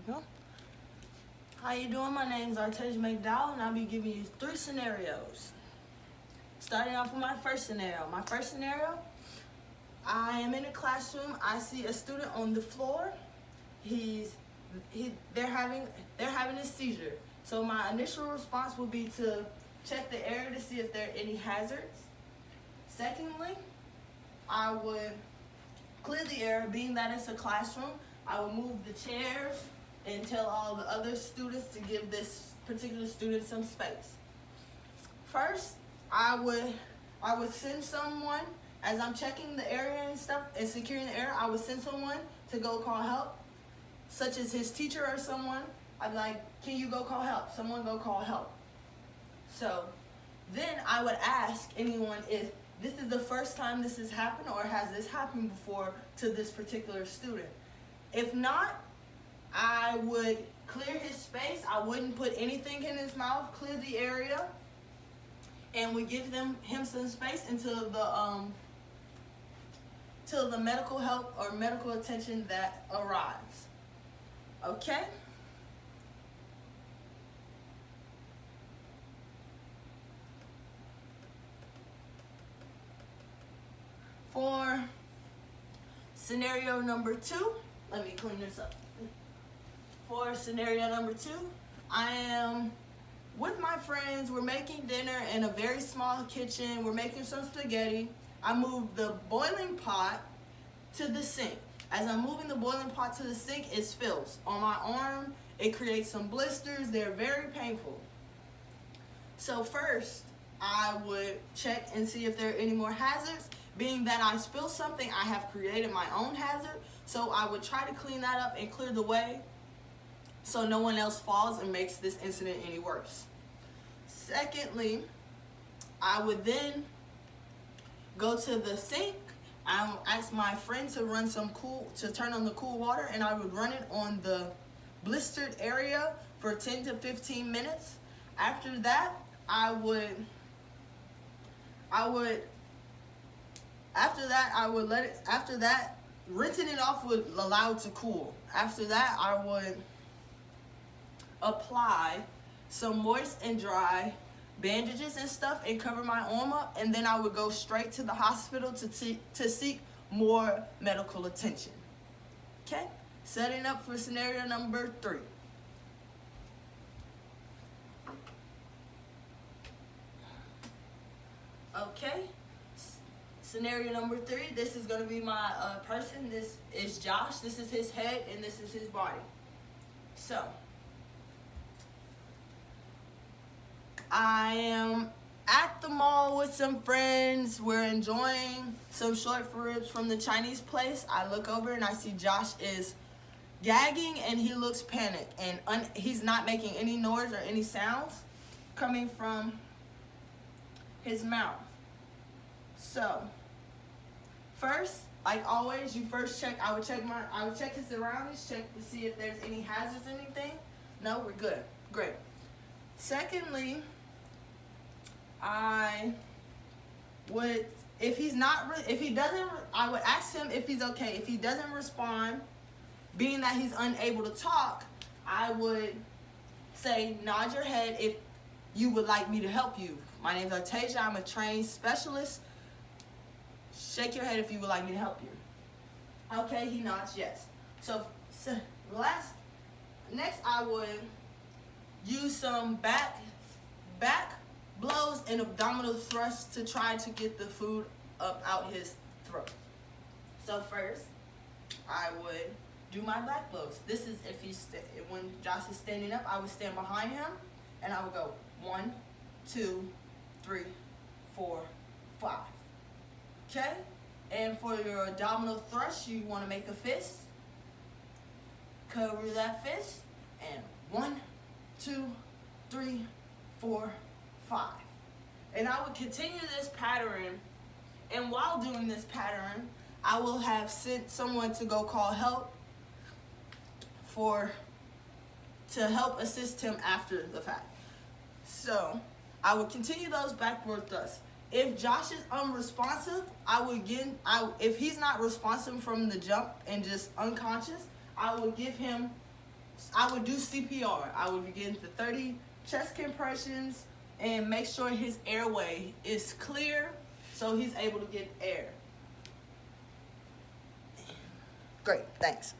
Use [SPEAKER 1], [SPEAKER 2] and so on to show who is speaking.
[SPEAKER 1] go. How you doing? My name is Artesia McDowell, and I'll be giving you 3 scenarios. Starting off with my first scenario. My first scenario, I am in a classroom. I see a student on the floor. They're having a seizure. So my initial response would be to check the area to see if there are any hazards. Secondly, I would clear the area. Being that it's a classroom, I would move the chairs and tell all the other students to give this particular student some space. First, I would send someone, as I'm checking the area and stuff and securing the area, I would send someone to go call help, such as his teacher or someone. I'd be like, can you go call help? Someone go call help. So then I would ask anyone if this is the first time this has happened or has this happened before to this particular student. If not, I would clear his space. I wouldn't put anything in his mouth, clear the area, and would give him some space until the medical help or medical attention that arrives. Okay? For scenario number 2, let me clean this up. For scenario number 2, I am with my friends. We're making dinner in a very small kitchen. We're making some spaghetti. I move the boiling pot to the sink. As I'm moving the boiling pot to the sink, it spills on my arm. It creates some blisters. They're very painful. So first, I would check and see if there are any more hazards. Being that I spilled something, I have created my own hazard. So I would try to clean that up and clear the way so no one else falls and makes this incident any worse. Secondly, I would then go to the sink. I would ask my friend to turn on the cool water, and I would run it on the blistered area for 10 to 15 minutes. After that, rinsing it off would allow it to cool. After that, I would apply some moist and dry bandages and stuff and cover my arm up, and then I would go straight to the hospital to seek more medical attention. Okay? Setting up for scenario number 3. Okay? Scenario number 3, this is going to be my person. This is Josh. This is his head, and this is his body. So, I am at the mall with some friends. We're enjoying some short ribs from the Chinese place. I look over and I see Josh is gagging and he looks panicked. And he's not making any noise or any sounds coming from his mouth. So, first, like always, you first check. I would check his surroundings, check to see if there's any hazards, anything. No, we're good. Great. Secondly, I would, I would ask him if he's okay. If he doesn't respond, being that he's unable to talk, I would say, nod your head if you would like me to help you. My name is Artesia. I'm a trained specialist. Shake your head if you would like me to help you. Okay, he nods yes. So next I would use some back blows and abdominal thrusts to try to get the food up out his throat. So first, I would do my back blows. This is when Josh is standing up, I would stand behind him and I would go 1, 2, 3, 4, 5. Okay? And for your abdominal thrust, you want to make a fist. Cover that fist. And 1, 2, 3, 4, 5. And I would continue this pattern. And while doing this pattern, I will have sent someone to go call help to help assist him after the fact. So I would continue those backward thrusts. If Josh is unresponsive, if he's not responsive from the jump and just unconscious, I would give him I would do CPR. I would begin the 30 chest compressions and make sure his airway is clear so he's able to get air. Great, thanks.